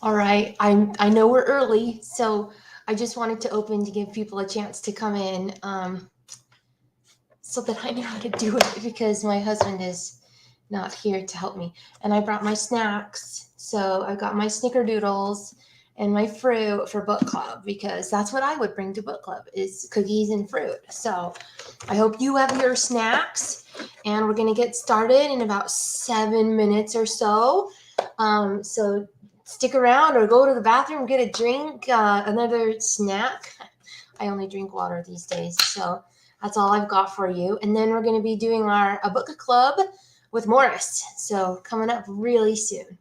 All right, I know we're early, so I just wanted to open to give people a chance to come in, so that I know how to do it because my husband is not here to help me. And I brought my snacks, so I got my snickerdoodles and my fruit for book club because that's what I would bring to book club is cookies and fruit. So I hope you have your snacks, and we're gonna get started in about 7 minutes or so. So stick around or go to the bathroom, get a drink, another snack. I only drink water these days, so that's all I've got for you. And then we're going to be doing a book club with Morris. So coming up really soon.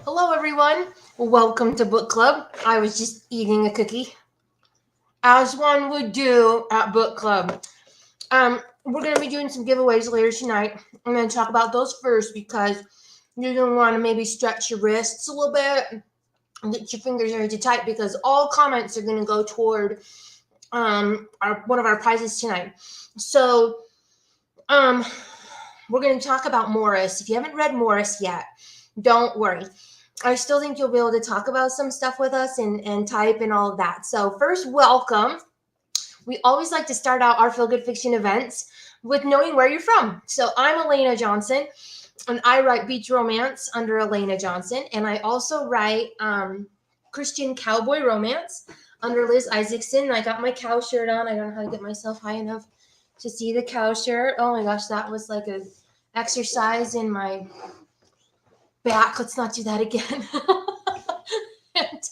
Hello, everyone. Welcome to book club. I was just eating a cookie, as one would do at book club. We're going to be doing some giveaways later tonight. I'm going to talk about those first because you're going to want to maybe stretch your wrists a little bit and get your fingers ready to type because all comments are going to go toward one of our prizes tonight. So, we're going to talk about Morris. If you haven't read Morris yet, don't worry. I still think you'll be able to talk about some stuff with us and type and all of that. So first, welcome. We always like to start out our Feel Good Fiction events with knowing where you're from. So I'm Elana Johnson, and I write beach romance under Elana Johnson, and I also write Christian cowboy romance under Liz Isaacson. I got my cow shirt on. I don't know how to get myself high enough to see the cow shirt. Oh my gosh, that was like a exercise in my back. Let's not do that again. and,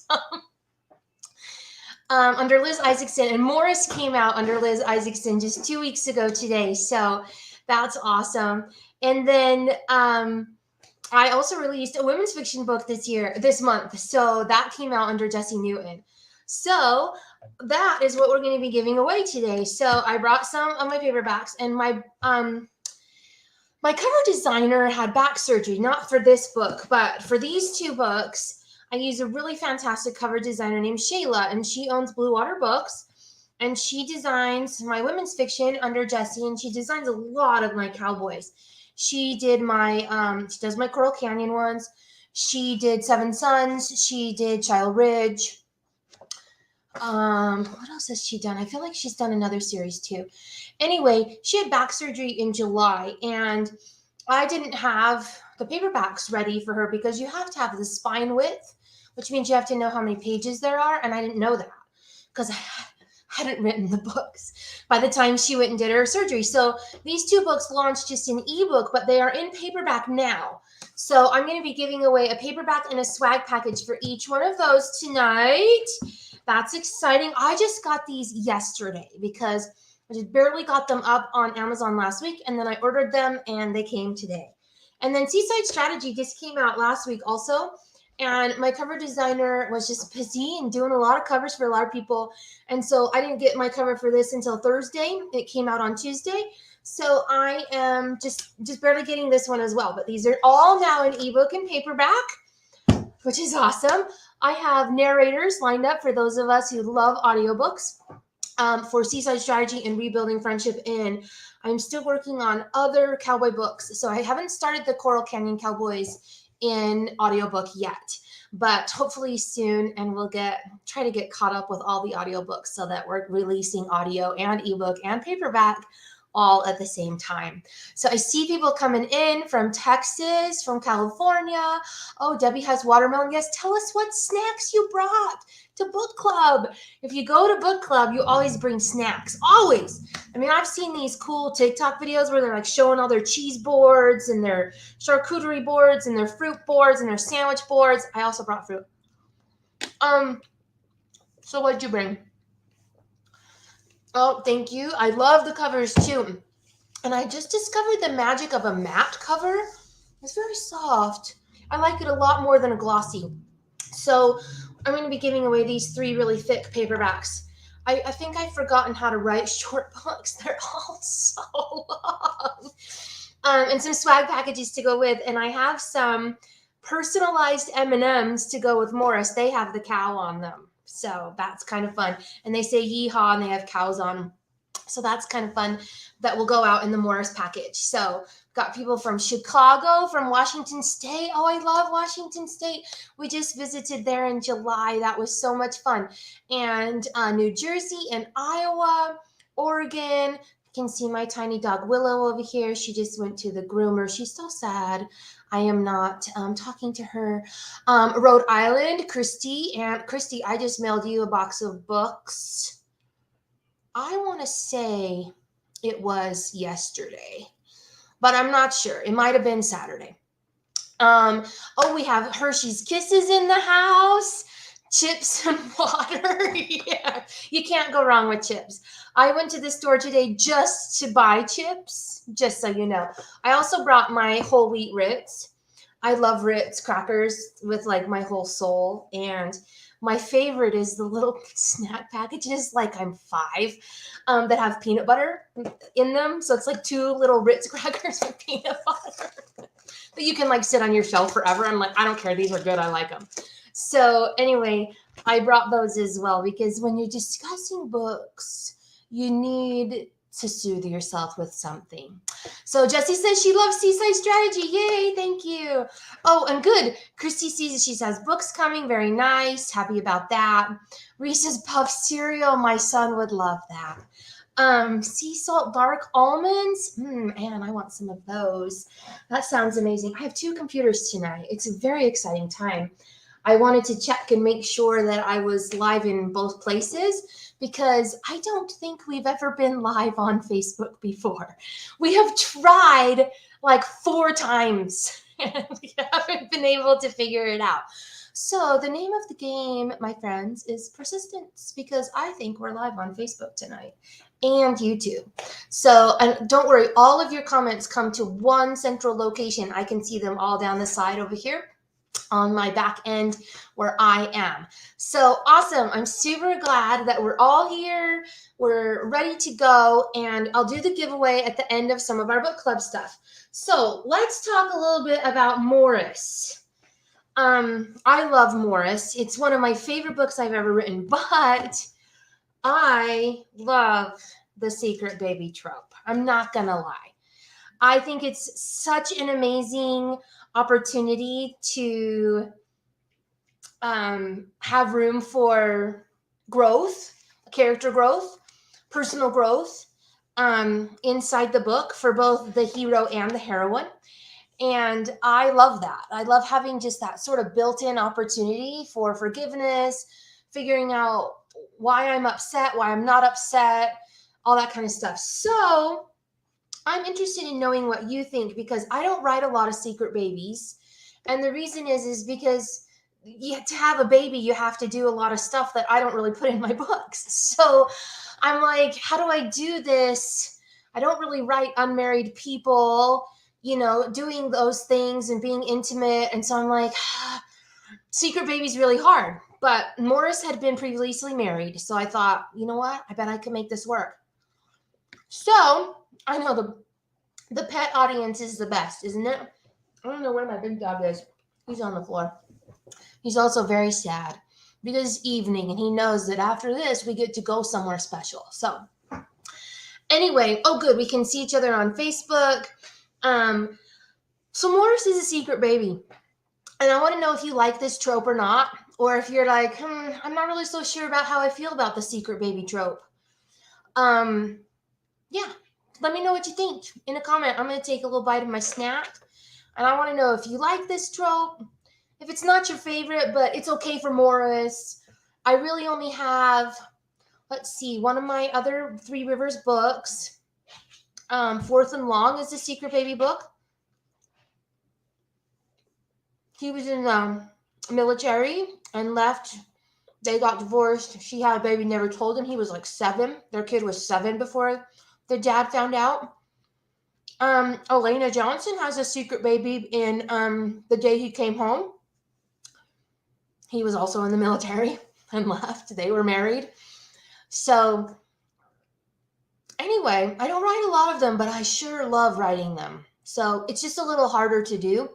under Liz Isaacson, and Morris came out under Liz Isaacson just 2 weeks ago today. So that's awesome. And then I also released a women's fiction book this month. So that came out under Jessie Newton. So that is what we're going to be giving away today. So I brought some of my paperbacks, and my cover designer had back surgery, not for this book, but for these two books. I use a really fantastic cover designer named Shayla, and she owns Blue Water Books, and she designs my women's fiction under Jessie, and she designs a lot of my cowboys. She does my Coral Canyon ones. She did Seven Sons. She did Child Ridge. What else has she done? I feel like she's done another series too. Anyway, she had back surgery in July, and I didn't have the paperbacks ready for her because you have to have the spine width, which means you have to know how many pages there are, and I didn't know that because I hadn't written the books by the time she went and did her surgery. So these two books launched just in ebook, but they are in paperback now. So I'm going to be giving away a paperback and a swag package for each one of those tonight. That's exciting. I just got these yesterday because I just barely got them up on Amazon last week, and then I ordered them and they came today. And then Seaside Strategy just came out last week also, and my cover designer was just busy and doing a lot of covers for a lot of people, and so I didn't get my cover for this until Thursday. It came out on Tuesday, so I am just barely getting this one as well. But these are all now in ebook and paperback, which is awesome. I have narrators lined up for those of us who love audiobooks for Seaside Strategy and Rebuilding Friendship Inn. I'm still working on other cowboy books, so I haven't started the Coral Canyon Cowboys in audiobook yet, but hopefully soon, and we'll try to get caught up with all the audiobooks so that we're releasing audio and ebook and paperback all at the same time. So I see people coming in from Texas, from California. Oh, Debbie has watermelon. Yes, tell us what snacks you brought to book club. If you go to book club, you always bring snacks. Always. I mean, I've seen these cool TikTok videos where they're like showing all their cheese boards and their charcuterie boards and their fruit boards and their sandwich boards. I also brought fruit. So what'd you bring? Oh, thank you. I love the covers too. And I just discovered the magic of a matte cover. It's very soft. I like it a lot more than a glossy. So I'm going to be giving away these 3 really thick paperbacks. I think I've forgotten how to write short books. They're all so long. And some swag packages to go with. And I have some personalized M&Ms to go with Morris. They have the cow on them. So that's kind of fun. And they say yeehaw and they have cows on them. So that's kind of fun. That will go out in the Morris package. So got people from Chicago, from Washington State. Oh, I love Washington State. We just visited there in July. That was so much fun. And New Jersey and Iowa, Oregon. You can see my tiny dog Willow over here. She just went to the groomer. She's so sad. I am not talking to her. Rhode Island, Christy. And Christy, I just mailed you a box of books. I want to say it was yesterday, but I'm not sure. It might have been Saturday. We have Hershey's Kisses in the house, chips and water. Yeah, you can't go wrong with chips. I went to the store today just to buy chips, just so you know. I also brought my whole wheat Ritz. I love Ritz crackers with like my whole soul. And my favorite is the little snack packages, like I'm 5, that have peanut butter in them. So it's like 2 little Ritz crackers with peanut butter that you can like sit on your shelf forever. I'm like, I don't care. These are good. I like them. So anyway, I brought those as well because when you're discussing books, you need to soothe yourself with something. So Jessie says she loves Seaside Strategy. Yay, thank you. Oh, and good. Christy sees she says books coming. Very nice. Happy about that. Reese's Puff cereal. My son would love that. Sea salt dark almonds. Man, I want some of those. That sounds amazing. I have 2 computers tonight. It's a very exciting time. I wanted to check and make sure that I was live in both places because I don't think we've ever been live on Facebook before. We have tried like 4 times and we haven't been able to figure it out. So the name of the game, my friends, is persistence because I think we're live on Facebook tonight and YouTube. So, and don't worry, all of your comments come to one central location. I can see them all down the side over here on my back end where I am. So awesome. I'm super glad that we're all here. We're ready to go, and I'll do the giveaway at the end of some of our book club stuff. So let's talk a little bit about Morris. I love Morris. It's one of my favorite books I've ever written, but I love the secret baby trope. I'm not gonna lie. I think it's such an amazing opportunity to have room for growth, character growth, personal growth inside the book for both the hero and the heroine. And I love that. I love having just that sort of built-in opportunity for forgiveness, figuring out why I'm upset, why I'm not upset, all that kind of stuff. So I'm interested in knowing what you think because I don't write a lot of secret babies. And the reason is because to have a baby, you have to do a lot of stuff that I don't really put in my books. So I'm like, how do I do this? I don't really write unmarried people, doing those things and being intimate. And so I'm like, secret baby's really hard. But Morris had been previously married. So I thought, you know what? I bet I can make this work. So I know the pet audience is the best, isn't it? I don't know where my big dog is. He's on the floor. He's also very sad because it's evening and he knows that after this we get to go somewhere special. So anyway, oh good, we can see each other on Facebook. So Morris is a secret baby. And I want to know if you like this trope or not, or if you're like, I'm not really so sure about how I feel about the secret baby trope. Yeah, let me know what you think in a comment. I'm going to take a little bite of my snack, and I want to know if you like this trope, if it's not your favorite, but it's okay for Morris. I really only have, let's see, one of my other Three Rivers books, Fourth and Long is the secret baby book. He was in the military and left. They got divorced. She had a baby, never told him. He was like 7. Their kid was 7 before their dad found out. Elana Johnson has a secret baby in The Day He Came Home. He was also in the military and left. They were married. So anyway, I don't write a lot of them, but I sure love writing them. So it's just a little harder to do.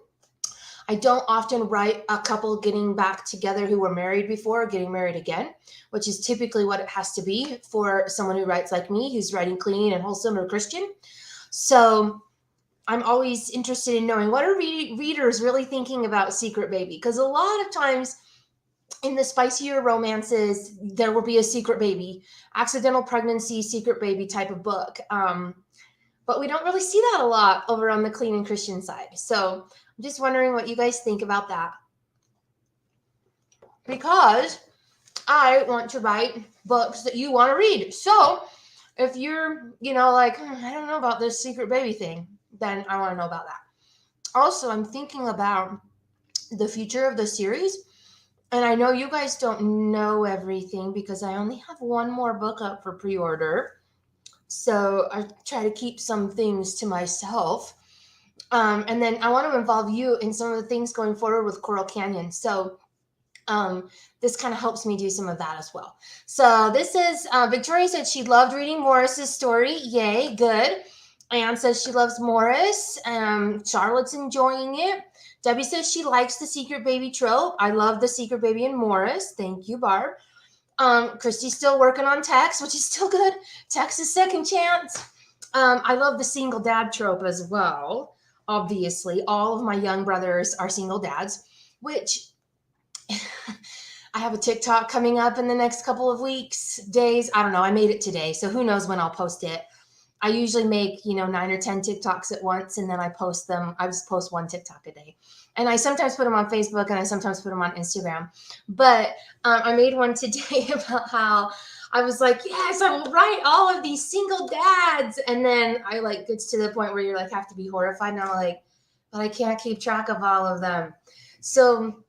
I don't often write a couple getting back together who were married before, getting married again, which is typically what it has to be for someone who writes like me, who's writing clean and wholesome or Christian. So I'm always interested in knowing what are readers really thinking about secret baby, because a lot of times in the spicier romances, there will be a secret baby, accidental pregnancy, secret baby type of book. But we don't really see that a lot over on the clean and Christian side. So I'm just wondering what you guys think about that. Because I want to write books that you want to read. So if you're, like, I don't know about this secret baby thing, then I want to know about that. Also, I'm thinking about the future of the series. And I know you guys don't know everything because I only have one more book up for pre-order. So I try to keep some things to myself. And then I want to involve you in some of the things going forward with Coral Canyon. So this kind of helps me do some of that as well. So this is Victoria said she loved reading Morris's story. Yay, good. Anne says she loves Morris. Charlotte's enjoying it. Debbie says she likes the secret baby trope. I love the secret baby in Morris. Thank you, Barb. Christy's still working on Tex, which is still good. Tex's second chance. I love the single dad trope as well. Obviously, all of my young brothers are single dads, which I have a TikTok coming up in the next couple of weeks, days. I don't know. I made it today, so who knows when I'll post it. I usually make, 9 or 10 TikToks at once, and then I post them. I just post one TikTok a day. And I sometimes put them on Facebook, and I sometimes put them on Instagram. But I made one today about how I was like, yes, I will write all of these single dads. And then I gets to the point where you're have to be horrified. And I'm like, but I can't keep track of all of them. So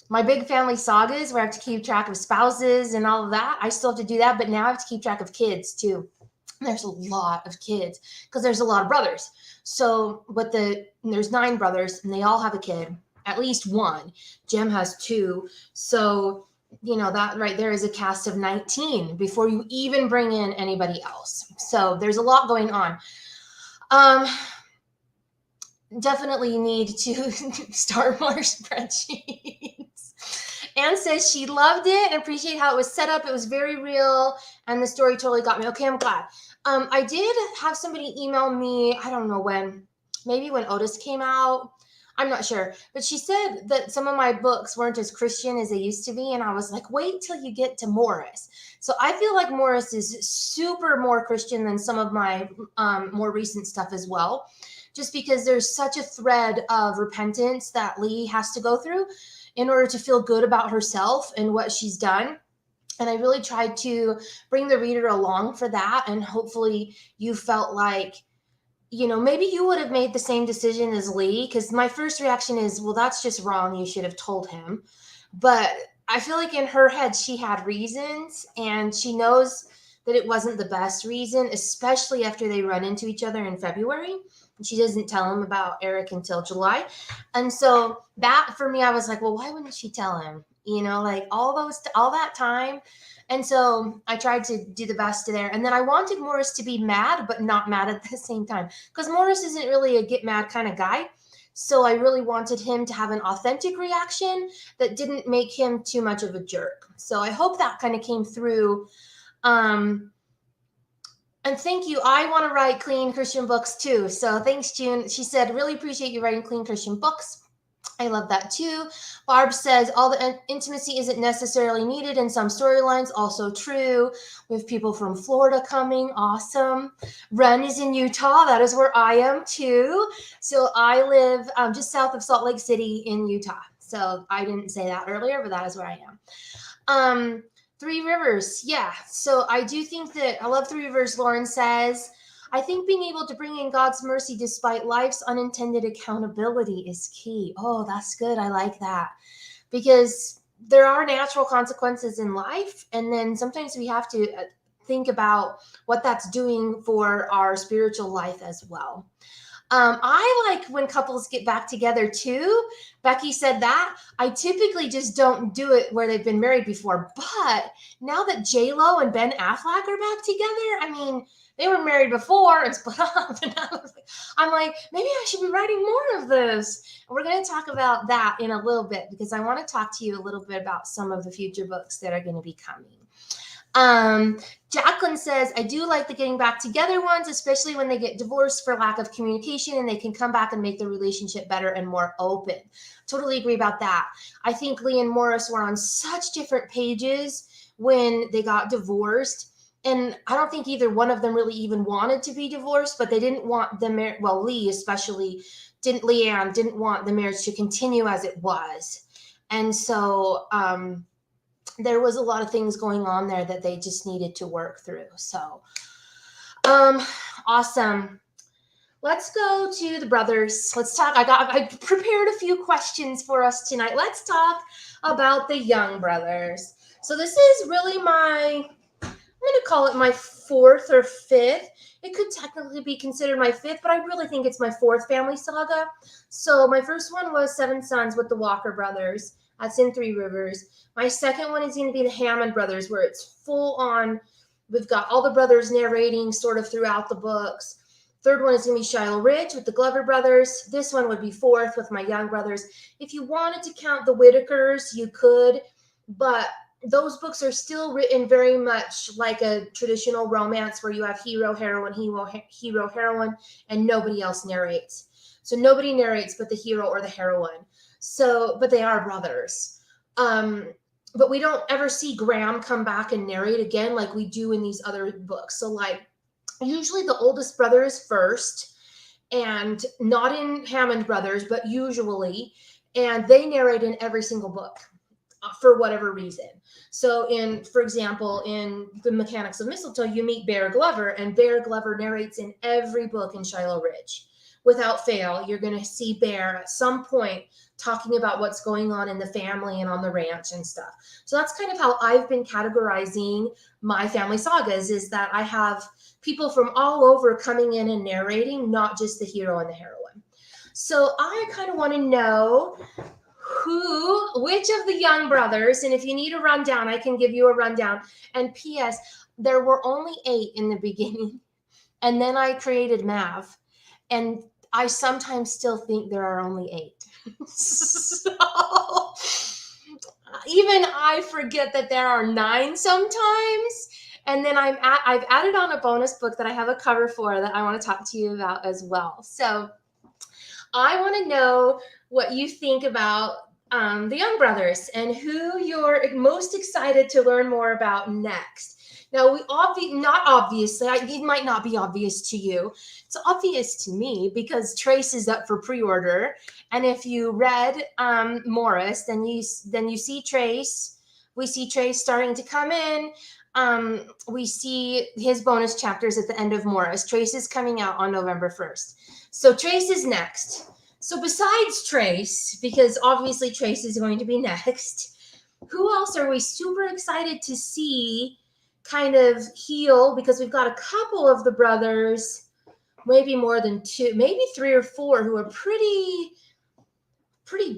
my big family sagas where I have to keep track of spouses and all of that, I still have to do that. But now I have to keep track of kids too. There's a lot of kids because there's a lot of brothers. So, there's 9 brothers and they all have a kid, at least one. Jim has 2. So, that right there is a cast of 19 before you even bring in anybody else. So there's a lot going on. Definitely need to start more spreadsheets. Anne says she loved it and appreciate how it was set up. It was very real and the story totally got me. Okay, I'm glad. I did have somebody email me, I don't know when, maybe when Otis came out. I'm not sure. But she said that some of my books weren't as Christian as they used to be. And I was like, wait till you get to Morris. So I feel like Morris is super more Christian than some of my more recent stuff as well. Just because there's such a thread of repentance that Lee has to go through in order to feel good about herself and what she's done. And I really tried to bring the reader along for that. And hopefully you felt like, maybe you would have made the same decision as Lee. Because my first reaction is, well, that's just wrong. You should have told him. But I feel like in her head, she had reasons. And she knows that it wasn't the best reason, especially after they run into each other in February. And she doesn't tell him about Eric until July. And so that, for me, I was like, well, why wouldn't she tell him? All that time. And so I tried to do the best there. And then I wanted Morris to be mad, but not mad at the same time. Because Morris isn't really a get mad kind of guy. So I really wanted him to have an authentic reaction that didn't make him too much of a jerk. So I hope that kind of came through. And thank you. I want to write clean Christian books too. So thanks, June. She said, really appreciate you writing clean Christian books. I love that too. Barb says all the intimacy isn't necessarily needed in some storylines. Also true. We have people from Florida coming. Awesome. Ren is in Utah. That is where I am too. So I live just south of Salt Lake City in Utah. So I didn't say that earlier, but that is where I am. 3 Rivers. Yeah. So I do think that I love 3 Rivers. Lauren says, I think being able to bring in God's mercy despite life's unintended accountability is key. Oh, that's good. I like that. Because there are natural consequences in life. And then sometimes we have to think about what that's doing for our spiritual life as well. I like when couples get back together too. Becky said that. I typically just don't do it where they've been married before. But now that J-Lo and Ben Affleck are back together, I mean, they were married before and split up. And I'm like, maybe I should be writing more of this. And we're going to talk about that in a little bit because I want to talk to you a little bit about some of the future books that are going to be coming. Jacqueline says, I do like the getting back together ones, especially when they get divorced for lack of communication and they can come back and make the relationship better and more open. Totally agree about that. I think Lee and Morris were on such different pages when they got divorced. And I don't think either one of them really even wanted to be divorced, but they didn't want the marriage. Well, Lee especially Leanne didn't want the marriage to continue as it was. And so, there was a lot of things going on there that they just needed to work through. So, awesome. Let's go to the brothers. Let's talk. I prepared a few questions for us tonight. Let's talk about the young brothers. So this is really I'm going to call it my fourth or fifth. It could technically be considered my fifth, but I really think it's my fourth family saga. So my first one was Seven Sons with the Walker brothers. That's in Three Rivers. My second one is going to be the Hammond brothers, where it's full on. We've got all the brothers narrating sort of throughout the books. Third one is going to be Shiloh Ridge with the Glover brothers. This one would be fourth with my Young brothers. If you wanted to count the Whitakers, you could, but those books are still written very much like a traditional romance where you have hero, heroine, hero, heroine, and nobody else narrates. So nobody narrates but the hero or the heroine. So, but they are brothers. But we don't ever see Graham come back and narrate again like we do in these other books. So like usually the oldest brother is first, and not in Hammond brothers, but usually, and they narrate in every single book. For whatever reason. So for example, in The Mechanics of Mistletoe, you meet Bear Glover, and Bear Glover narrates in every book in Shiloh Ridge. Without fail, you're going to see Bear at some point talking about what's going on in the family and on the ranch and stuff. So that's kind of how I've been categorizing my family sagas, is that I have people from all over coming in and narrating, not just the hero and the heroine. So I kind of want to know which of the Young brothers, and if you need a rundown, I can give you a rundown. And P.S., there were only 8 in the beginning, and then I created Mav, and I sometimes still think there are only 8. So even I forget that there are 9 sometimes. And then I've added on a bonus book that I have a cover for that I want to talk to you about as well. So I want to know what you think about the Young brothers and who you're most excited to learn more about next. Now, not obviously, it might not be obvious to you. It's obvious to me because Trace is up for pre-order. And if you read Morris, then you see Trace. We see Trace starting to come in. We see his bonus chapters at the end of Morris. Trace is coming out on November 1st. So Trace is next. So besides Trace, because obviously Trace is going to be next, who else are we super excited to see kind of heal? Because we've got a couple of the brothers, maybe more than 2, maybe 3 or 4, who are pretty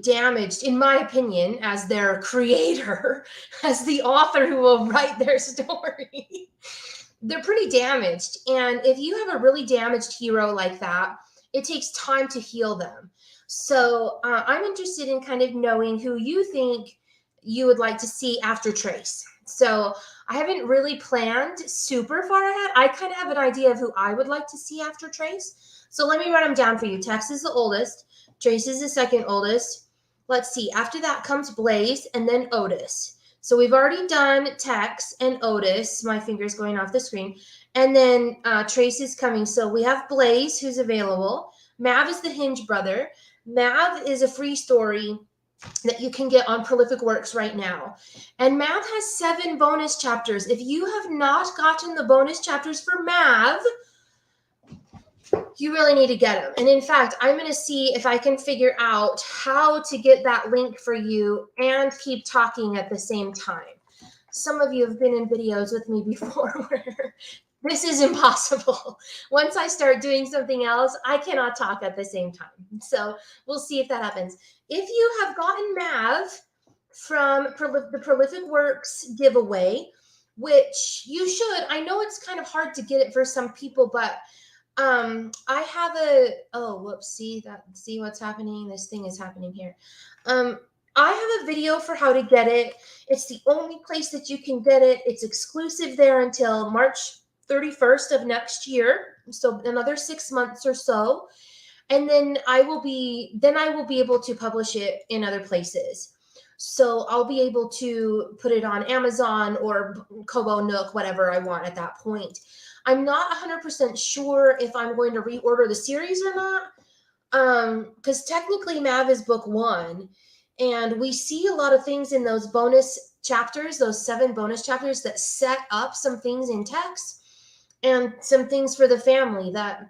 damaged, in my opinion, as their creator, as the author who will write their story. They're pretty damaged. And if you have a really damaged hero like that, it takes time to heal them. So I'm interested in kind of knowing who you think you would like to see after Trace. So I haven't really planned super far ahead. I kind of have an idea of who I would like to see after Trace. So let me write them down for you. Tex is the oldest. Trace is the second oldest. Let's see. After that comes Blaze and then Otis. So we've already done Tex and Otis. My finger's going off the screen. And then Trace is coming. So we have Blaze, who's available. Mav is the Hinge brother. Mav is a free story that you can get on Prolific Works right now. And Mav has 7 bonus chapters. If you have not gotten the bonus chapters for Mav, you really need to get them. And in fact, I'm going to see if I can figure out how to get that link for you and keep talking at the same time. Some of you have been in videos with me before where this is impossible. Once I start doing something else, I cannot talk at the same time. So we'll see if that happens. If you have gotten Mav from the Prolific Works giveaway, which you should, I know it's kind of hard to get it for some people, but I have see what's happening. This thing is happening here. I have a video for how to get it. It's the only place that you can get it. It's exclusive there until March 31st of next year. So another 6 months or so. And then I will be able to publish it in other places. So I'll be able to put it on Amazon or Kobo, Nook, whatever I want at that point. I'm not 100% sure if I'm going to reorder the series or not, because technically Mav is book 1, and we see a lot of things in those bonus chapters, those 7 bonus chapters that set up some things in Tex and some things for the family that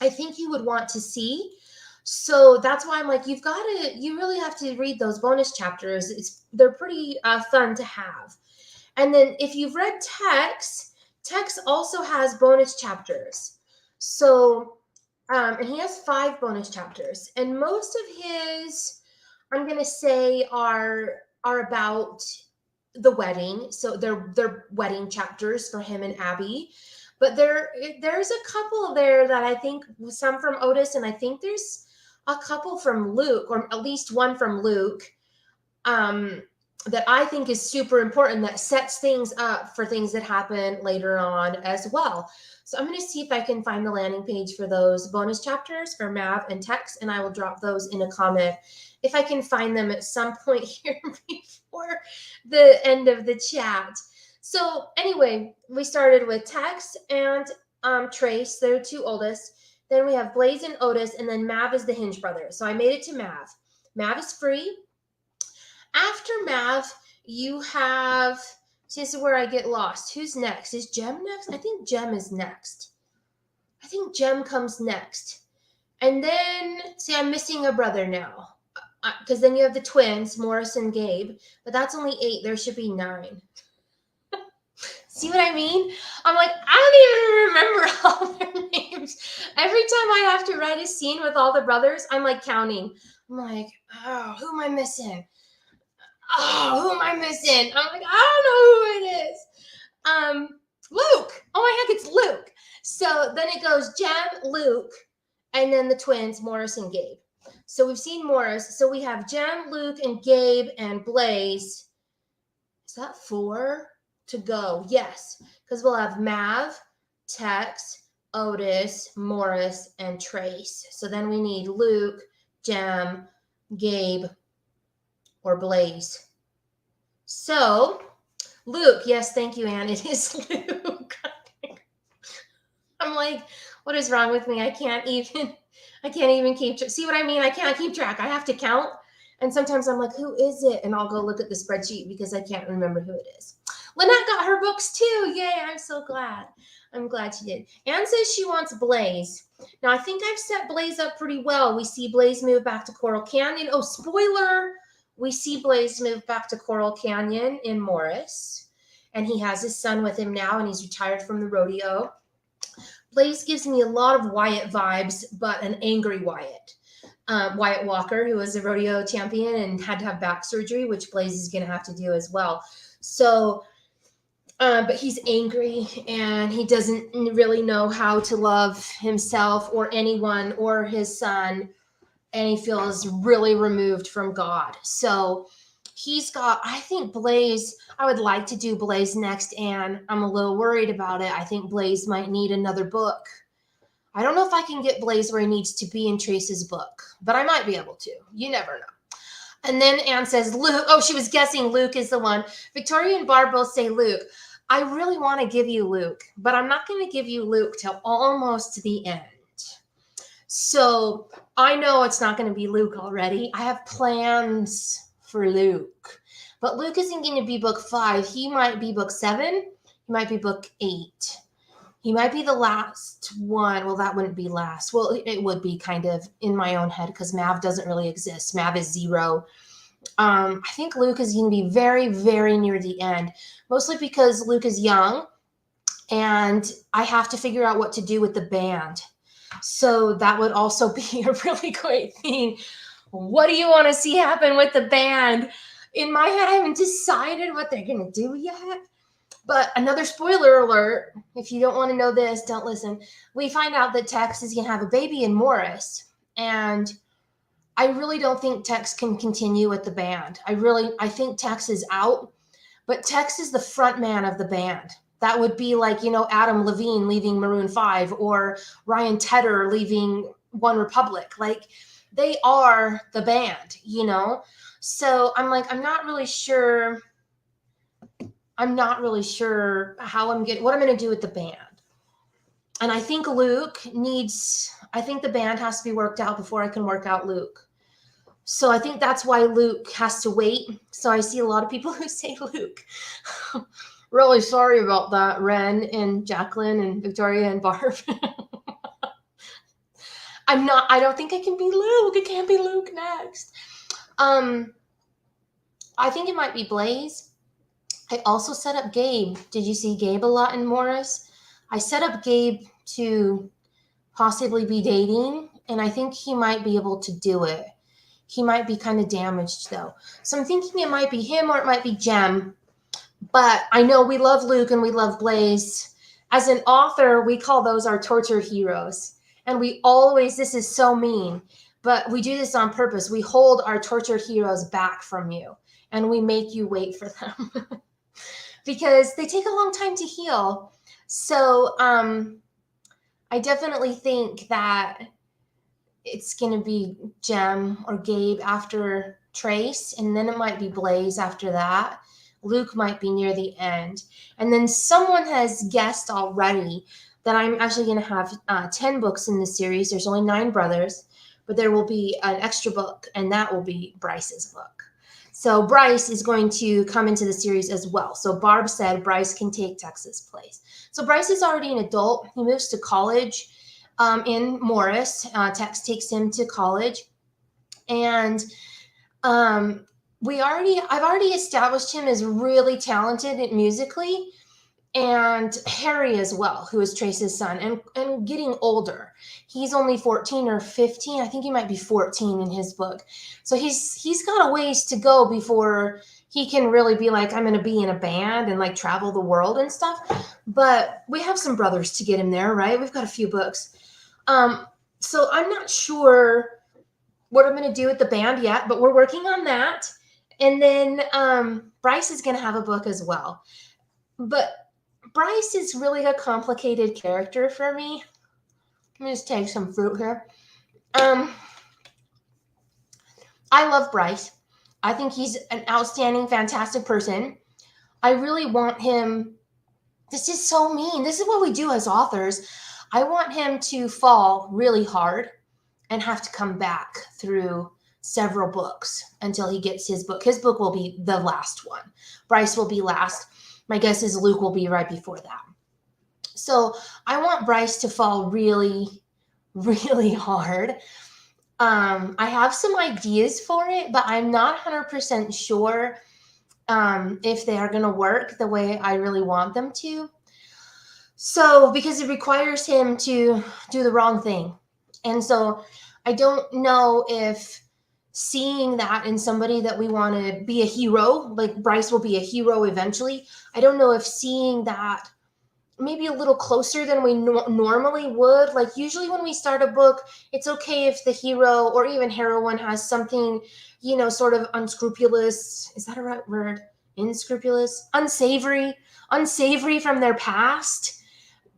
I think you would want to see. So that's why I'm like, you really have to read those bonus chapters. They're pretty fun to have. And then if you've read Tex, Tex also has bonus chapters. So, and he has 5 bonus chapters, and most of his, I'm gonna say, are about the wedding. So they're wedding chapters for him and Abby. But there's a couple there that I think, some from Otis, and I think there's a couple from Luke, or at least one from Luke, um, that I think is super important, that sets things up for things that happen later on as well. So I'm going to see if I can find the landing page for those bonus chapters for Mav and Tex, and I will drop those in a comment if I can find them at some point here before the end of the chat. So anyway, we started with Tex and Trace, they're 2 oldest. Then we have Blaze and Otis, and then Mav is the Hinge brother. So I made it to Mav. Mav is free. After Mav, you have, see, this is where I get lost. Who's next? Is Jem next? I think Jem is next. I think Jem comes next. And then, see, I'm missing a brother now. Because then you have the twins, Morris and Gabe. But that's only 8. There should be 9. See what I mean? I'm like, I don't even remember all their names. Every time I have to write a scene with all the brothers, I'm like counting. I'm like, oh, who am I missing? Oh, who am I missing? I'm like, I don't know who it is. Luke. Oh my heck, it's Luke. So then it goes Jem, Luke, and then the twins, Morris and Gabe. So we've seen Morris. So we have Jem, Luke, and Gabe and Blaze. Is that 4 to go? Yes, because we'll have Mav, Tex, Otis, Morris, and Trace. So then we need Luke, Jem, Gabe, or Blaze. So, Luke, yes, thank you, Anne. It is Luke. I'm like, what is wrong with me? I can't even keep see what I mean? I can't keep track. I have to count. And sometimes I'm like, who is it? And I'll go look at the spreadsheet because I can't remember who it is. Lynette got her books too. Yay, I'm so glad. I'm glad she did. Anne says she wants Blaze. Now, I think I've set Blaze up pretty well. We see Blaze move back to Coral Canyon. Oh, spoiler! We see Blaze move back to Coral Canyon in Morris. And he has his son with him now, and he's retired from the rodeo. Blaze gives me a lot of Wyatt vibes, but an angry Wyatt. Wyatt Walker, who was a rodeo champion and had to have back surgery, which Blaze is going to have to do as well. So, but he's angry, and he doesn't really know how to love himself or anyone or his son, and he feels really removed from God. So he's got, I think Blaze, I would like to do Blaze next, and I'm a little worried about it. I think Blaze might need another book. I don't know if I can get Blaze where he needs to be in Trace's book, but I might be able to. You never know. And then Anne says, Luke. Oh, she was guessing Luke is the one. Victoria and Barb both say Luke. I really want to give you Luke, but I'm not going to give you Luke till almost the end. So I know it's not going to be Luke already. I have plans for Luke. But Luke isn't going to be book 5. He might be book 7. He might be book 8. He might be the last one. Well, that wouldn't be last. Well, it would be kind of in my own head because Mav doesn't really exist. Mav is 0. I think Luke is going to be very, very near the end, mostly because Luke is young and I have to figure out what to do with the band. So that would also be a really great thing. What do you want to see happen with the band? In my head, I haven't decided what they're going to do yet. But another spoiler alert, if you don't want to know this, don't listen. We find out that Tex is going to have a baby in Morris. And I really don't think Tex can continue with the band. I think Tex is out. But Tex is the front man of the band. That would be like, Adam Levine leaving Maroon 5 or Ryan Tedder leaving One Republic. Like, they are the band, So I'm like, I'm not really sure how what I'm going to do with the band. And I think the band has to be worked out before I can work out Luke. So I think that's why Luke has to wait. So I see a lot of people who say Luke. Really sorry about that, Ren and Jacqueline and Victoria and Barb. I don't think I can be Luke. It can't be Luke next. I think it might be Blaze. I also set up Gabe. Did you see Gabe a lot in Morris? I set up Gabe to possibly be dating, and I think he might be able to do it. He might be kind of damaged though. So I'm thinking it might be him or it might be Jem. But I know we love Luke and we love Blaze. As an author, we call those our torture heroes. And we always, this is so mean, but we do this on purpose. We hold our torture heroes back from you and we make you wait for them because they take a long time to heal. So I definitely think that it's going to be Jem or Gabe after Trace, and then it might be Blaze after that. Luke might be near the end. And then someone has guessed already that I'm actually going to have 10 books in the series. There's only 9 brothers, but there will be an extra book, and that will be Bryce's book. So Bryce is going to come into the series as well. So Barb said Bryce can take Tex's place. So Bryce is already an adult. He moves to college in Morris. Tex takes him to college. And I've already established him as really talented musically, and Harry as well, who is Trace's son, and getting older. He's only 14 or 15. I think he might be 14 in his book. So he's got a ways to go before he can really be like, I'm going to be in a band and like travel the world and stuff. But we have some brothers to get him there, right? We've got a few books. So I'm not sure what I'm going to do with the band yet, but we're working on that. And then Bryce is going to have a book as well. But Bryce is really a complicated character for me. Let me just take some fruit here. I love Bryce. I think he's an outstanding, fantastic person. I really want him. This is so mean. This is what we do as authors. I want him to fall really hard and have to come back through several books until he gets his book. His book will be the last one. Bryce will be last. My guess is Luke will be right before that. So I want Bryce to fall really, really hard. I have some ideas for it, but I'm not 100% sure if they are going to work the way I really want them to. So, because it requires him to do the wrong thing. And so I don't know if seeing that in somebody that we want to be a hero, like Bryce will be a hero eventually. I don't know if seeing that maybe a little closer than we normally would. Like usually when we start a book, it's okay if the hero or even heroine has something, sort of unscrupulous. Is that a right word? Unscrupulous? Unsavory from their past.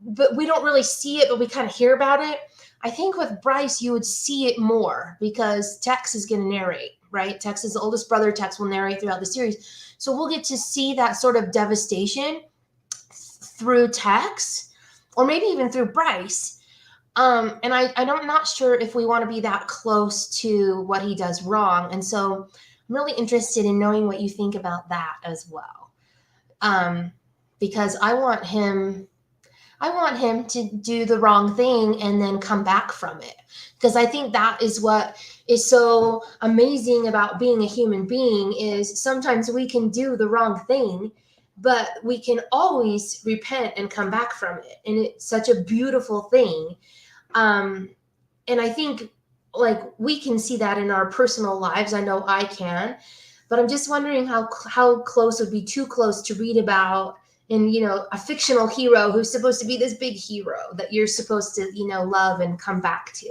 But we don't really see it, but we kind of hear about it. I think with Bryce, you would see it more because Tex is going to narrate, right? Tex is the oldest brother. Tex will narrate throughout the series. So we'll get to see that sort of devastation through Tex or maybe even through Bryce. And I'm not sure if we want to be that close to what he does wrong. And so I'm really interested in knowing what you think about that as well. Because I want him to do the wrong thing and then come back from it. Because I think that is what is so amazing about being a human being is sometimes we can do the wrong thing, but we can always repent and come back from it. And it's such a beautiful thing. And I think like we can see that in our personal lives. I know I can, but I'm just wondering how close would be too close to read about in, a fictional hero who's supposed to be this big hero that you're supposed to, love and come back to.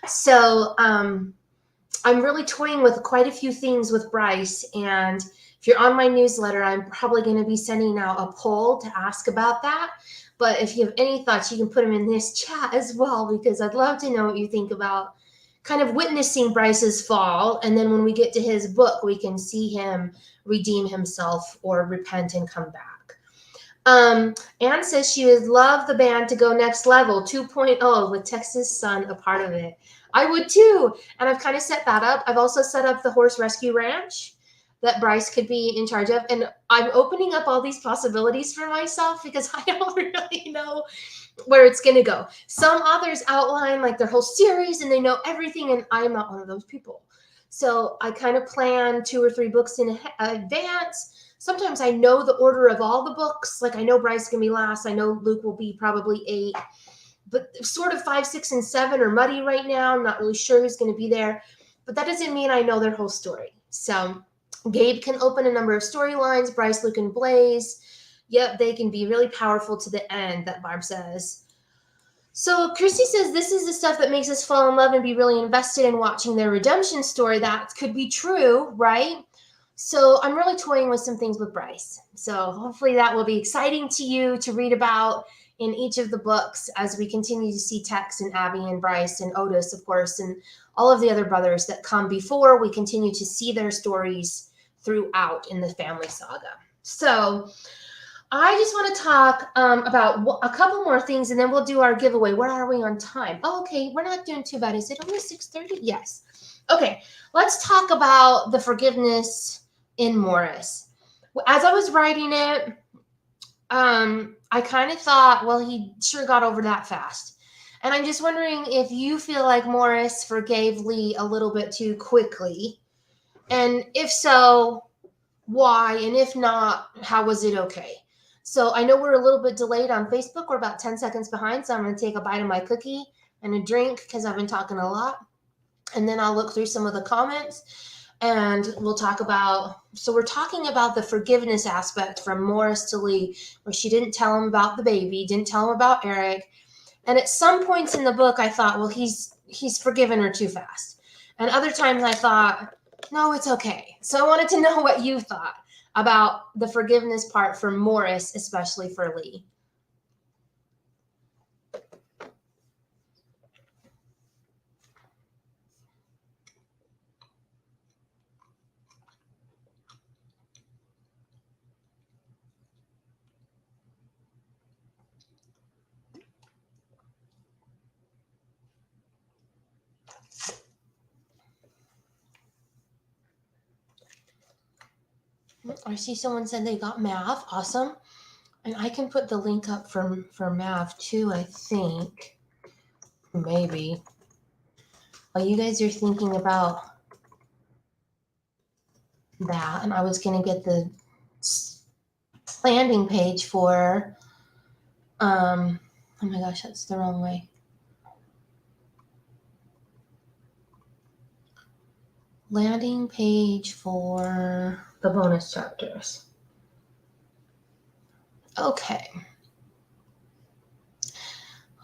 So I'm really toying with quite a few things with Bryce. And if you're on my newsletter, I'm probably going to be sending out a poll to ask about that. But if you have any thoughts, you can put them in this chat as well, because I'd love to know what you think about kind of witnessing Bryce's fall. And then when we get to his book, we can see him redeem himself or repent and come back. Anne says she would love the band to go next level 2.0 with Tex's son a part of it. I would too. And I've kind of set that up. I've also set up the horse rescue ranch that Bryce could be in charge of. And I'm opening up all these possibilities for myself because I don't really know where it's going to go. Some authors outline like their whole series and they know everything. And I'm not one of those people. So I kind of plan 2 or 3 books in advance. sometimes I know the order of all the books. Like I know Bryce can be last. I know Luke will be probably 8. But sort of 5, 6, and 7 are muddy right now. I'm not really sure who's going to be there. But that doesn't mean I know their whole story. So Gabe can open a number of storylines. Bryce, Luke, and Blaze. Yep, they can be really powerful to the end, that Barb says. So Christy says this is the stuff that makes us fall in love and be really invested in watching their redemption story. That could be true, right? So I'm really toying with some things with Bryce. So hopefully that will be exciting to you to read about in each of the books as we continue to see Tex and Abby and Bryce and Otis, of course, and all of the other brothers that come before. We continue to see their stories throughout in the family saga. So I just want to talk about a couple more things, and then we'll do our giveaway. Where are we on time? Oh, okay, we're not doing too bad. Is it only 6:30? Yes. Okay, let's talk about the forgiveness in Morris. As I was writing it, I kind of thought, well, he sure got over that fast. And I'm just wondering if you feel like Morris forgave Lee a little bit too quickly. And if so, why? And if not, how was it okay? So I know we're a little bit delayed on Facebook. We're about 10 seconds behind. So I'm going to take a bite of my cookie and a drink because I've been talking a lot. And then I'll look through some of the comments and we'll talk about, so we're talking about the forgiveness aspect from Morris to Lee, where she didn't tell him about the baby, didn't tell him about Eric. And at some points in the book, I thought, well, he's forgiven her too fast. And other times I thought, no, it's okay. So I wanted to know what you thought about the forgiveness part for Morris, especially for Lee. I see someone said they got Mav. Awesome. And I can put the link up for Mav too, I think. Maybe. While you guys are thinking about that, and I was going to get the landing page for, oh my gosh, that's the wrong way. Landing page for the bonus chapters. Okay.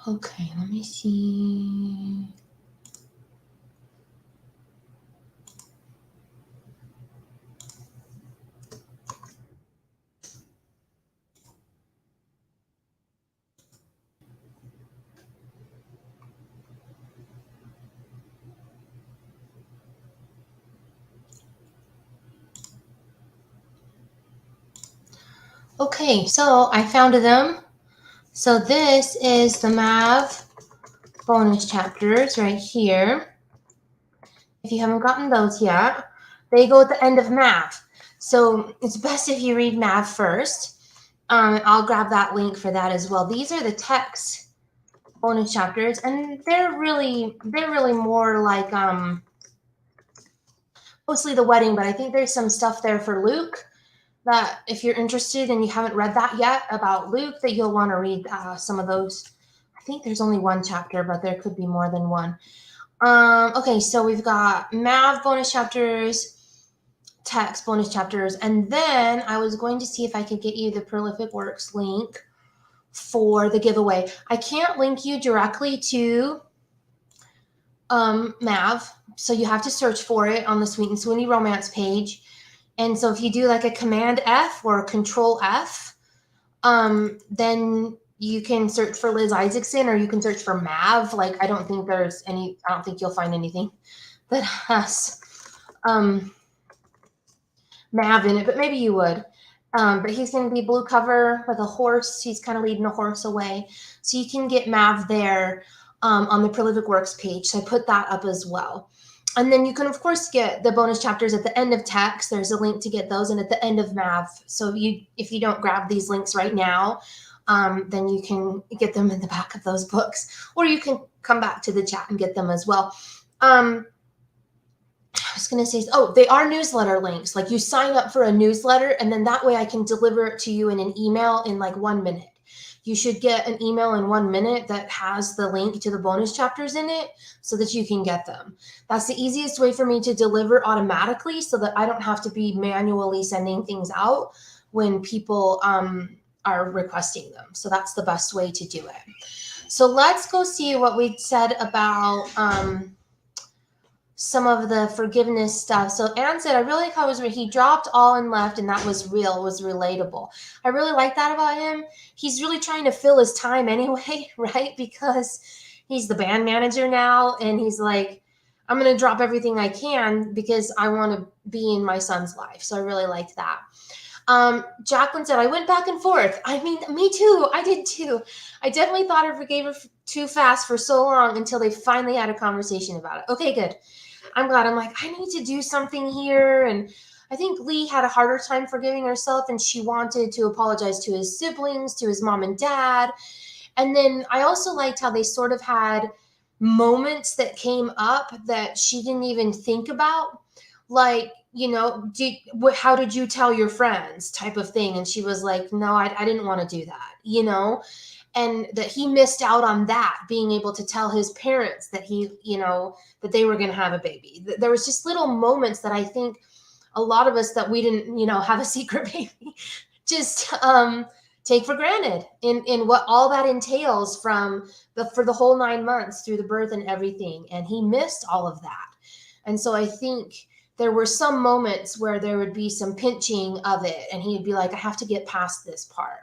Okay, let me see. Okay, so I found them. So this is the Mav bonus chapters right here. If you haven't gotten those yet, they go at the end of Mav. So it's best if you read Mav first. I'll grab that link for that as well. These are the text bonus chapters, and they're really more like mostly the wedding, but I think there's some stuff there for Luke that if you're interested and you haven't read that yet about Luke, that you'll want to read some of those. I think there's only one chapter, but there could be more than one. Okay, so we've got Mav bonus chapters, text bonus chapters, and then I was going to see if I could get you the Prolific Works link for the giveaway. I can't link you directly to Mav, so you have to search for it on the Sweet and Sweeney Romance page. And so if you do like a Command F or a Control F, then you can search for Liz Isaacson, or you can search for Mav. Like, I don't think you'll find anything that has Mav in it, but maybe you would. But he's going to be blue cover with a horse. He's kind of leading a horse away. So you can get Mav there on the Prolific Works page. So I put that up as well. And then you can, of course, get the bonus chapters at the end of text. There's a link to get those, and at the end of Mav. So if you don't grab these links right now, then you can get them in the back of those books, or you can come back to the chat and get them as well. I was going to say, oh, they are newsletter links. Like you sign up for a newsletter and then that way I can deliver it to you in an email in like 1 minute. You should get an email in 1 minute that has the link to the bonus chapters in it so that you can get them. That's the easiest way for me to deliver automatically so that I don't have to be manually sending things out when people are requesting them. So that's the best way to do it. So let's go see what we said about some of the forgiveness stuff. So Anne said, I really like how it was where he dropped all and left, and that was real, was relatable. I really like that about him. He's really trying to fill his time anyway, right? Because he's the band manager now, and he's like, I'm going to drop everything I can because I want to be in my son's life. So I really liked that. Jacqueline said, I went back and forth. I mean, me too. I did too. I definitely thought I forgave her too fast for so long until they finally had a conversation about it. Okay, good. I'm glad. I'm like, I need to do something here. And I think Lee had a harder time forgiving herself, and she wanted to apologize to his siblings, to his mom and dad. And then I also liked how they sort of had moments that came up that she didn't even think about. Like, you know, how did you tell your friends type of thing? And she was like, no, I didn't want to do that, you know? And that he missed out on that, being able to tell his parents that he, you know, that they were going to have a baby. There was just little moments that I think a lot of us that we didn't, you know, have a secret baby, just take for granted in what all that entails for the whole 9 months through the birth and everything. And he missed all of that. And so I think there were some moments where there would be some pinching of it, and he'd be like, I have to get past this part.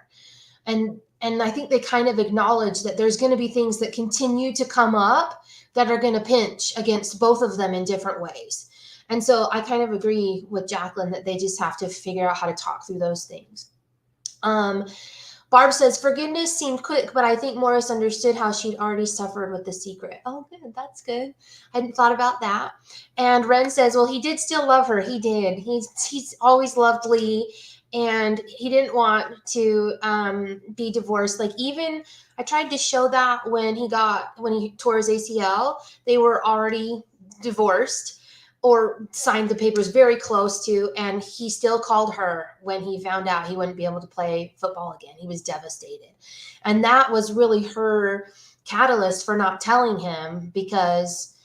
And I think they kind of acknowledge that there's going to be things that continue to come up that are going to pinch against both of them in different ways. And so I kind of agree with Jacqueline that they just have to figure out how to talk through those things. Barb says, forgiveness seemed quick, but I think Morris understood how she'd already suffered with the secret. Oh, good. That's good. I hadn't thought about that. And Ren says, well, he did still love her. He did. He's always loved Lee. And he didn't want to be divorced. Like, even I tried to show that when he tore his ACL, they were already divorced or signed the papers very close to, and he still called her when he found out he wouldn't be able to play football again. He was devastated. And that was really her catalyst for not telling him, because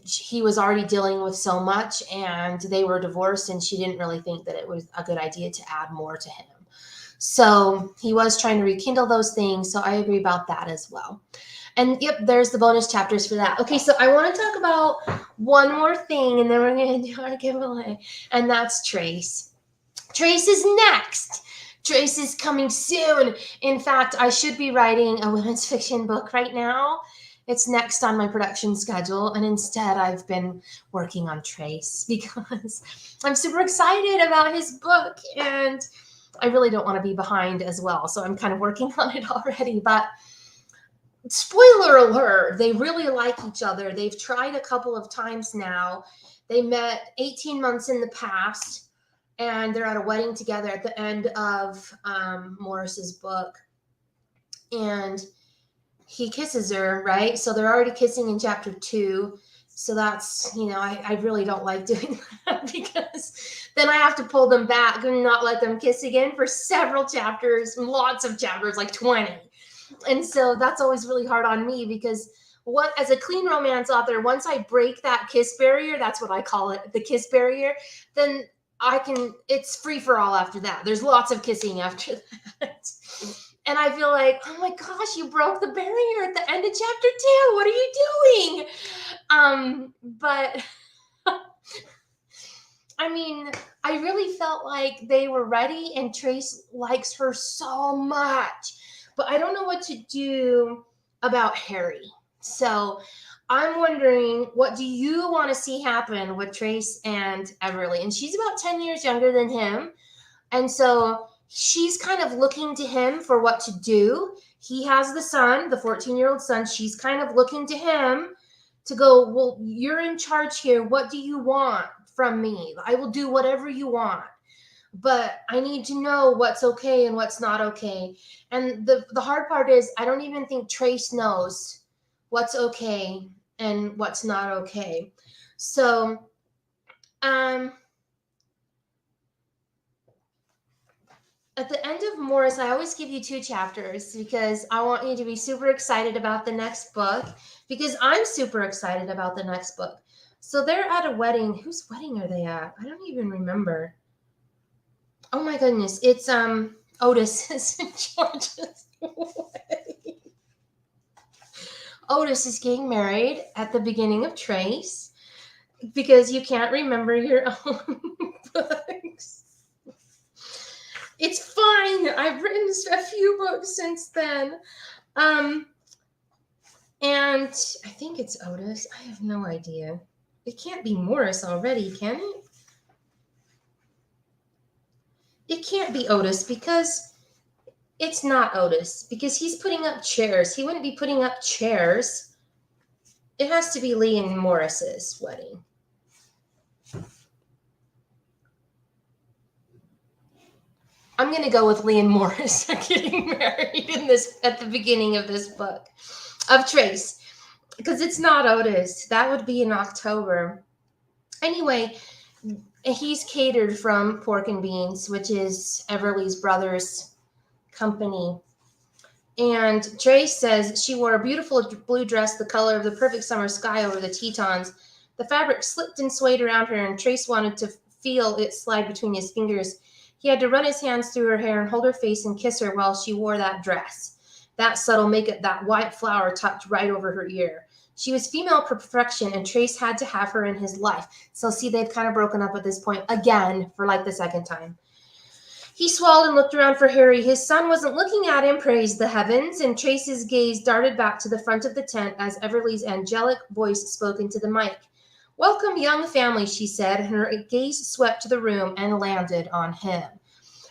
he was already dealing with so much and they were divorced, and she didn't really think that it was a good idea to add more to him. So he was trying to rekindle those things. So I agree about that as well. And yep, there's the bonus chapters for that. Okay, so I want to talk about one more thing, and then we're going to do our giveaway, and that's Trace. Trace is next. Trace is coming soon. In fact, I should be writing a women's fiction book right now. It's next on my production schedule, and instead I've been working on Trace because I'm super excited about his book, and I really don't want to be behind as well. So I'm kind of working on it already, but spoiler alert, they really like each other. They've tried a couple of times now. They met 18 months in the past, and they're at a wedding together at the end of Morris's book. And he kisses her, right? So they're already kissing in chapter 2. So that's, you know, I really don't like doing that, because then I have to pull them back and not let them kiss again for several chapters, lots of chapters, like 20. And so that's always really hard on me, because as a clean romance author, once I break that kiss barrier, that's what I call it, the kiss barrier, then it's free for all after that. There's lots of kissing after that. And I feel like, oh my gosh, you broke the barrier at the end of chapter 2. What are you doing? But I mean, I really felt like they were ready, and Trace likes her so much. But I don't know what to do about Harry. So I'm wondering, what do you want to see happen with Trace and Everly? And she's about 10 years younger than him. And so she's kind of looking to him for what to do. He has the son, the 14-year-old son. She's kind of looking to him to go, well, you're in charge here. What do you want from me? I will do whatever you want, but I need to know what's okay and what's not okay. And the hard part is, I don't even think Trace knows what's okay and what's not okay. So Um, at the end of Morris, I always give you 2 chapters because I want you to be super excited about the next book because I'm super excited about the next book. So they're at a wedding. Whose wedding are they at? I don't even remember. Oh my goodness. It's Otis and George's wedding. Otis is getting married at the beginning of Trace because you can't remember your own books. It's fine. I've written a few books since then. And I think it's Otis. I have no idea. It can't be Morris already, can it? It can't be Otis because it's not Otis because he's putting up chairs. He wouldn't be putting up chairs. It has to be Lee and Morris's wedding. I'm going to go with Lee and Morris are getting married at the beginning of this book of Trace because it's not Otis. That would be in October. Anyway, he's catered from Pork and Beans, which is Everly's brother's company. And Trace says she wore a beautiful blue dress, the color of the perfect summer sky over the Tetons. The fabric slipped and swayed around her, and Trace wanted to feel it slide between his fingers. He had to run his hands through her hair and hold her face and kiss her while she wore that dress. That subtle makeup, that white flower tucked right over her ear. She was female perfection, and Trace had to have her in his life. So see, they've kind of broken up at this point again for like the second time. He swallowed and looked around for Harry. His son wasn't looking at him, praised the heavens, and Trace's gaze darted back to the front of the tent as Everly's angelic voice spoke into the mic. Welcome, young family, she said, and her gaze swept the room and landed on him.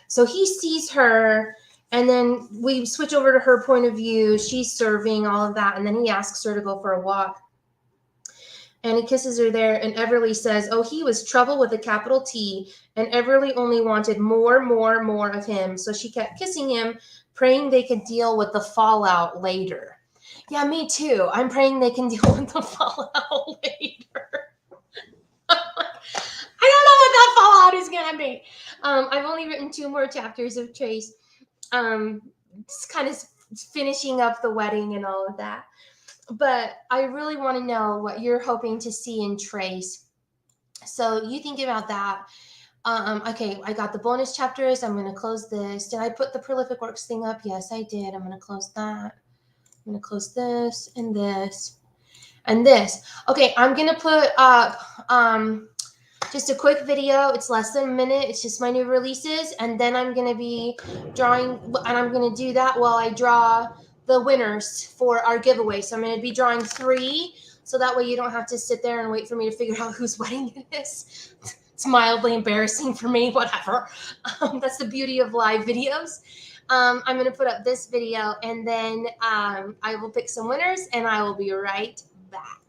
So he sees her, and then we switch over to her point of view. She's serving, all of that, and then he asks her to go for a walk. And he kisses her there, and Everly says, oh, he was trouble with a capital T, and Everly only wanted more of him. So she kept kissing him, praying they could deal with the fallout later. Yeah, me too. I'm praying they can deal with the fallout later. I don't know what that fallout is going to be. I've only written 2 more chapters of Trace. Just kind of finishing up the wedding and all of that. But I really want to know what you're hoping to see in Trace. So you think about that. Okay, I got the bonus chapters. I'm going to close this. Did I put the Prolific Works thing up? Yes, I did. I'm going to close that. I'm going to close this and this and this. Okay, I'm going to put up just a quick video. It's less than a minute. It's just my new releases. And then I'm going to be drawing, and I'm going to do that while I draw the winners for our giveaway. So I'm going to be drawing 3. So that way you don't have to sit there and wait for me to figure out whose wedding it is. It's mildly embarrassing for me, whatever. That's the beauty of live videos. I'm going to put up this video, and then I will pick some winners, and I will be right back.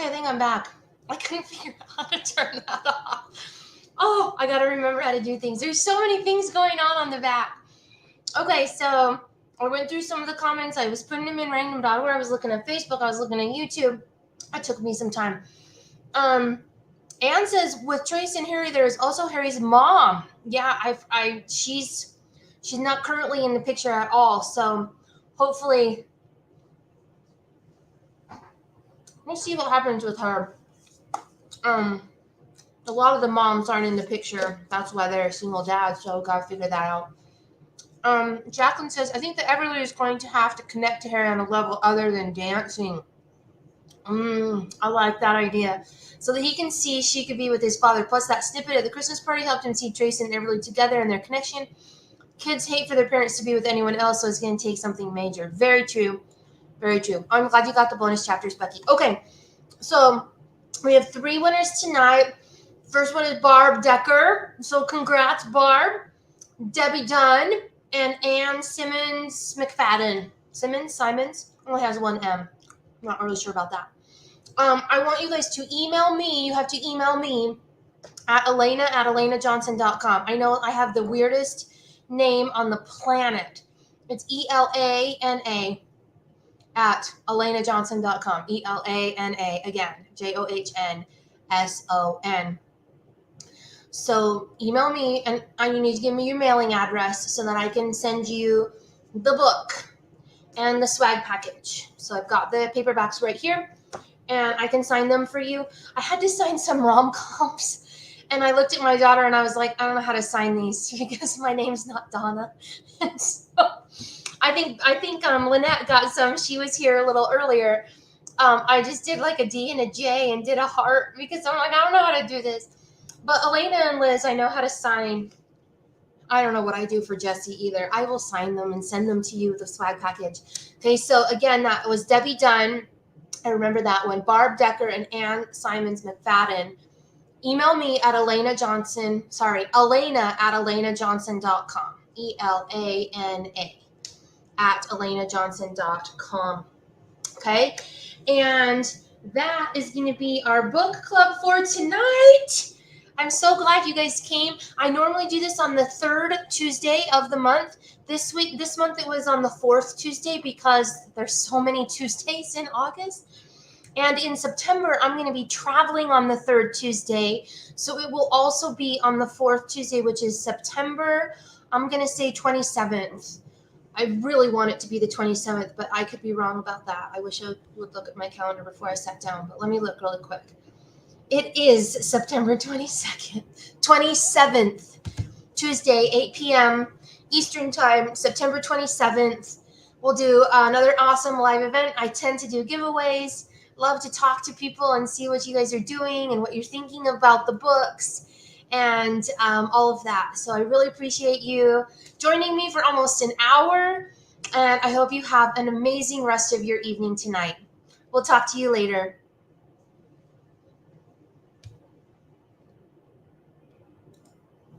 I think I'm back. I couldn't figure out how to turn that off. Oh, I got to remember how to do things. There's so many things going on the back. Okay, so I went through some of the comments. I was putting them in random.org. I was looking at Facebook. I was looking at YouTube. It took me some time. Anne says, with Trace and Harry, there is also Harry's mom. Yeah, she's not currently in the picture at all. So hopefully we'll see what happens with her. A lot of the moms aren't in the picture. That's why they're single dads. So gotta figure that out. Jacqueline says, I think that Everly is going to have to connect to Harry on a level other than dancing. I like that idea. So that he can see she could be with his father. Plus, that snippet at the Christmas party helped him see Tracy and Everly together and their connection. Kids hate for their parents to be with anyone else, so it's going to take something major. Very true. Very true. I'm glad you got the bonus chapters, Becky. Okay, so we have 3 winners tonight. First one is Barb Decker. So congrats, Barb. Debbie Dunn and Ann Simmons McFadden. Simons only has 1 M. Not really sure about that. I want you guys to email me. You have to email me at elana@elanajohnson.com. I know I have the weirdest name on the planet. It's ELANA at elanajohnson.com. ELANA, again, JOHNSON. So email me, and you need to give me your mailing address so that I can send you the book and the swag package. So I've got the paperbacks right here, and I can sign them for you. I had to sign some rom-coms, and I looked at my daughter and I was like, I don't know how to sign these because my name's not Donna. And so I think Lynette got some. She was here a little earlier. I just did like a D and a J and did a heart because I'm like, I don't know how to do this. But Elena and Liz, I know how to sign. I don't know what I do for Jesse either. I will sign them and send them to you, the swag package. Okay, so again, that was Debbie Dunn. I remember that one. Barb Decker and Ann Simons McFadden. Email me at Elana at elanajohnson.com. ELANA at elanajohnson.com. Okay, and that is going to be our book club for tonight. I'm so glad you guys came. I normally do this on the 3rd Tuesday of the month. This month it was on the 4th Tuesday because there's so many Tuesdays in August. And in September, I'm going to be traveling on the 3rd Tuesday. So it will also be on the 4th Tuesday, which is September, I'm going to say 27th. I really want it to be the 27th, but I could be wrong about that. I wish I would look at my calendar before I sat down, but let me look really quick. It is September 27th, Tuesday, 8 p.m. Eastern Time, September 27th. We'll do another awesome live event. I tend to do giveaways, love to talk to people and see what you guys are doing and what you're thinking about the books and all of that. So I really appreciate you joining me for almost an hour, and I hope you have an amazing rest of your evening tonight. We'll talk to you later.